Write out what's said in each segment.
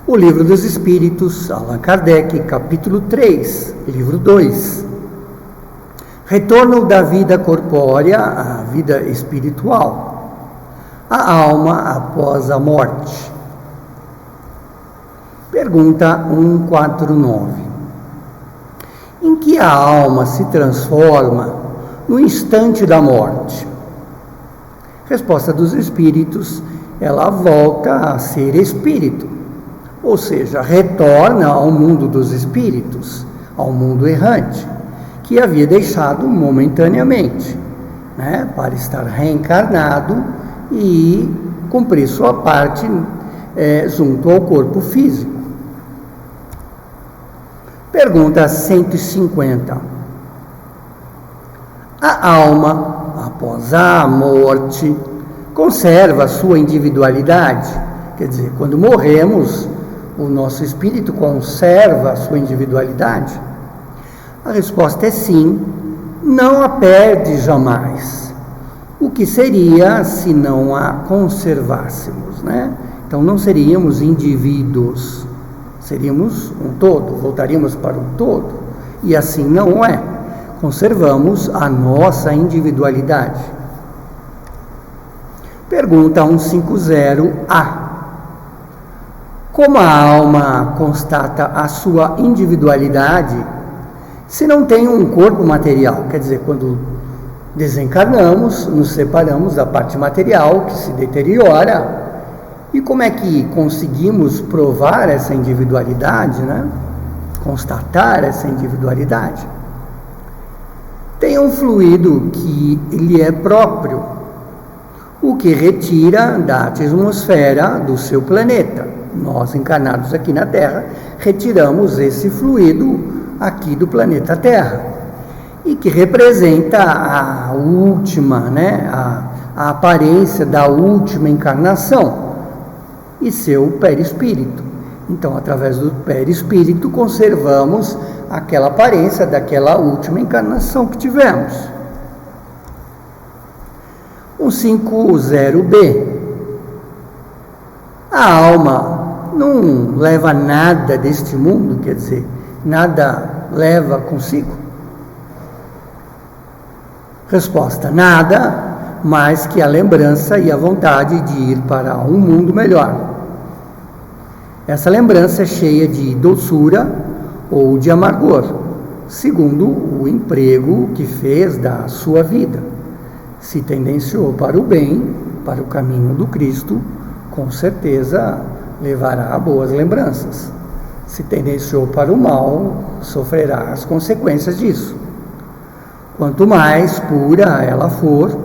O Livro dos Espíritos, Allan Kardec, capítulo 3, livro 2. Retorno da vida corpórea à vida espiritual. A alma após a morte. Pergunta 149. Em que a alma se transforma no instante da morte? Resposta dos Espíritos: ela volta a ser espírito, ou seja, retorna ao mundo dos espíritos, ao mundo errante, que havia deixado momentaneamente, para estar reencarnado e cumprir sua parte junto ao corpo físico. Pergunta 150. A alma, após a morte, conserva sua individualidade? Quer dizer, quando morremos, o nosso espírito conserva a sua individualidade? A resposta é sim, não a perde jamais. O que seria se não a conservássemos, Então não seríamos indivíduos, seríamos um todo, voltaríamos para um todo, e assim não é. Conservamos a nossa individualidade. Pergunta 150A. Como a alma constata a sua individualidade se não tem um corpo material? Quer dizer, quando desencarnamos, nos separamos da parte material que se deteriora. E como é que conseguimos provar essa individualidade, Constatar essa individualidade? Tem um fluido que lhe é próprio, o que retira da atmosfera do seu planeta. Nós, encarnados aqui na Terra, retiramos esse fluido aqui do planeta Terra, e que representa a última, a aparência da última encarnação e seu perispírito. Então, através do perispírito, conservamos aquela aparência daquela última encarnação que tivemos. 150B. A alma não leva nada deste mundo, quer dizer, nada leva consigo? Resposta: nada mais que a lembrança e a vontade de ir para um mundo melhor. Essa lembrança é cheia de doçura ou de amargor, segundo o emprego que fez da sua vida. Se tendenciou para o bem, para o caminho do Cristo, com certeza levará boas lembranças. Se tendenciou para o mal, sofrerá as consequências disso. Quanto mais pura ela for,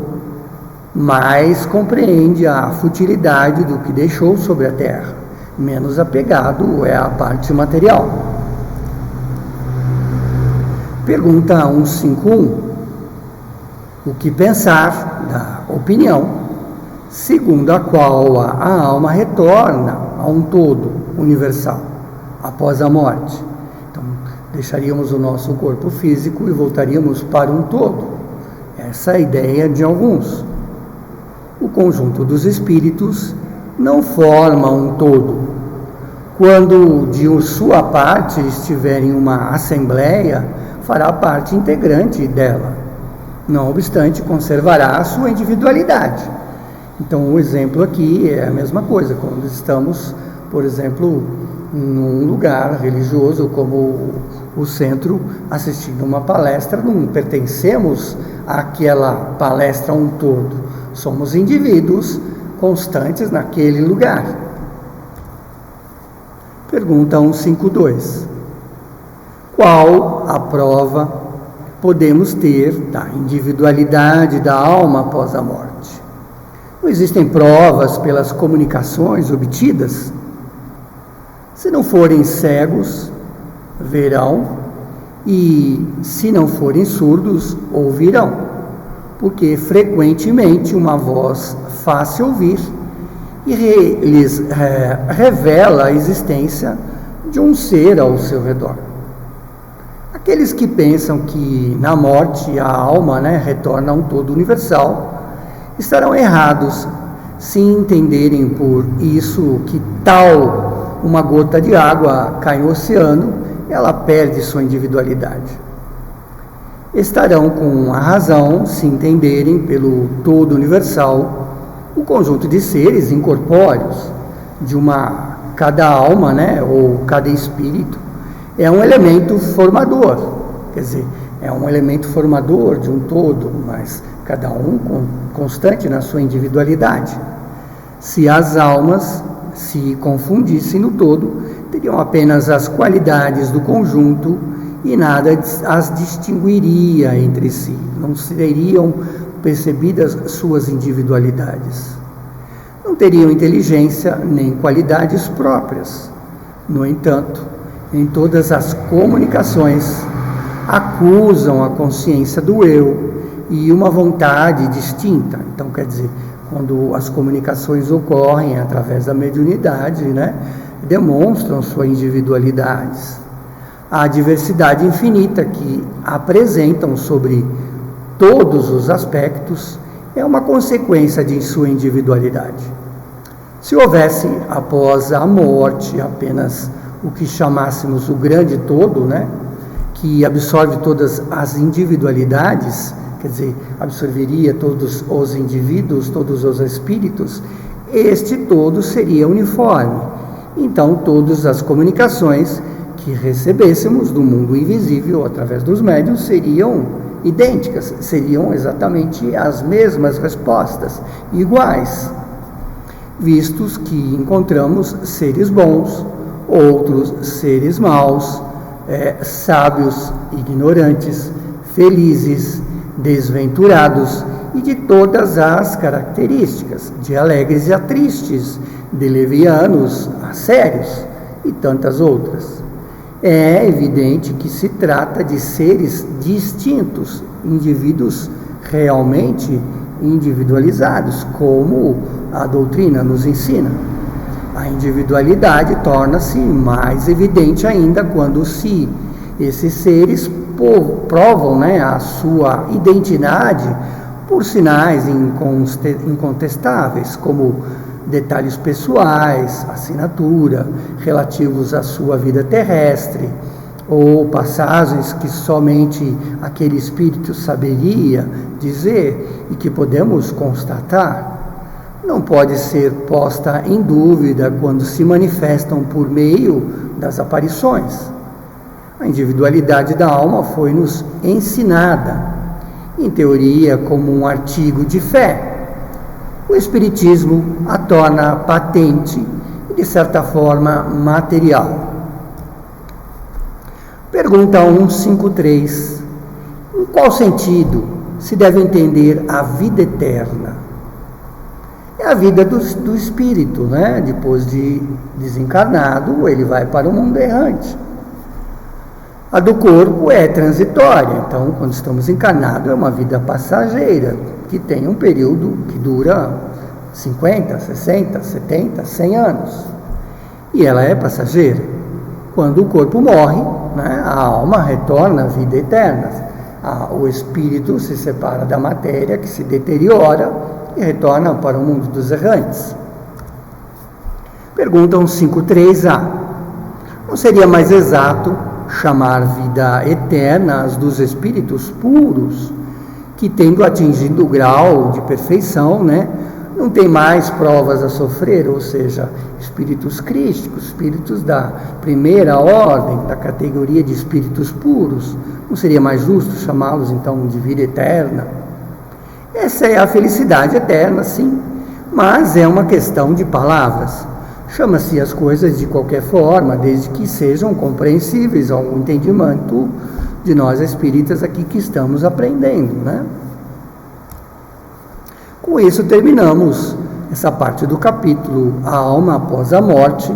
mais compreende a futilidade do que deixou sobre a terra, menos apegado é à parte material. Pergunta 151. O que pensar da opinião segundo a qual a alma retorna a um todo universal após a morte? Então, deixaríamos o nosso corpo físico e voltaríamos para um todo. Essa é a ideia de alguns. O conjunto dos espíritos não forma um todo. Quando de sua parte estiver em uma assembleia, fará parte integrante dela. Não obstante, conservará a sua individualidade. Então, o exemplo aqui é a mesma coisa. Quando estamos, por exemplo, num lugar religioso como o centro, assistindo uma palestra, não pertencemos àquela palestra um todo. Somos indivíduos constantes naquele lugar. Pergunta 152. Qual a prova podemos ter da individualidade da alma após a morte? Não existem provas pelas comunicações obtidas? Se não forem cegos, verão, e se não forem surdos, ouvirão, porque frequentemente uma voz faz-se ouvir e lhes revela a existência de um ser ao seu redor. Aqueles que pensam que na morte a alma retorna a um todo universal estarão errados se entenderem por isso que tal uma gota de água cai no oceano, ela perde sua individualidade. Estarão com a razão se entenderem pelo todo universal o conjunto de seres incorpóreos, cada alma, né, ou cada espírito, é um elemento formador, quer dizer, é um elemento formador de um todo, mas cada um constante na sua individualidade. Se as almas se confundissem no todo, teriam apenas as qualidades do conjunto e nada as distinguiria entre si, não seriam percebidas suas individualidades. Não teriam inteligência nem qualidades próprias. No entanto, em todas as comunicações, acusam a consciência do eu e uma vontade distinta. Então, quer dizer, quando as comunicações ocorrem através da mediunidade, né, demonstram suas individualidades. A diversidade infinita que apresentam sobre todos os aspectos é uma consequência de sua individualidade. Se houvesse, após a morte, apenas o que chamássemos o grande todo, né, que absorve todas as individualidades, quer dizer, absorveria todos os indivíduos, todos os espíritos, este todo seria uniforme. Então, todas as comunicações que recebêssemos do mundo invisível através dos médiuns seriam idênticas, seriam exatamente as mesmas respostas, iguais, vistos que encontramos seres bons, outros seres maus, sábios, ignorantes, felizes, desventurados e de todas as características, de alegres a tristes, de levianos a sérios e tantas outras. É evidente que se trata de seres distintos, indivíduos realmente individualizados, como a doutrina nos ensina. A individualidade torna-se mais evidente ainda quando esses seres provam, né, a sua identidade por sinais incontestáveis, como detalhes pessoais, assinatura, relativos à sua vida terrestre, ou passagens que somente aquele espírito saberia dizer e que podemos constatar. Não pode ser posta em dúvida quando se manifestam por meio das aparições. A individualidade da alma foi-nos ensinada, em teoria, como um artigo de fé. O Espiritismo a torna patente e, de certa forma, material. Pergunta 153. Em qual sentido se deve entender a vida eterna? É a vida do espírito, né? Depois de desencarnado, ele vai para o mundo errante. A do corpo é transitória, então, quando estamos encarnados, é uma vida passageira, que tem um período que dura 50, 60, 70, 100 anos. E ela é passageira. Quando o corpo morre, né, a alma retorna à vida eterna. O espírito se separa da matéria, que se deteriora, e retorna para o mundo dos errantes. Perguntam 53A. Não seria mais exato chamar vida eterna as dos espíritos puros, que, tendo atingido o grau de perfeição, né, não tem mais provas a sofrer, ou seja, espíritos crísticos, espíritos da primeira ordem, da categoria de espíritos puros? Não seria mais justo chamá-los, então, de vida eterna? Essa é a felicidade eterna, sim, mas é uma questão de palavras. Chama-se as coisas de qualquer forma, desde que sejam compreensíveis ao entendimento de nós espíritas aqui que estamos aprendendo, né? Com isso terminamos essa parte do capítulo A Alma Após a Morte.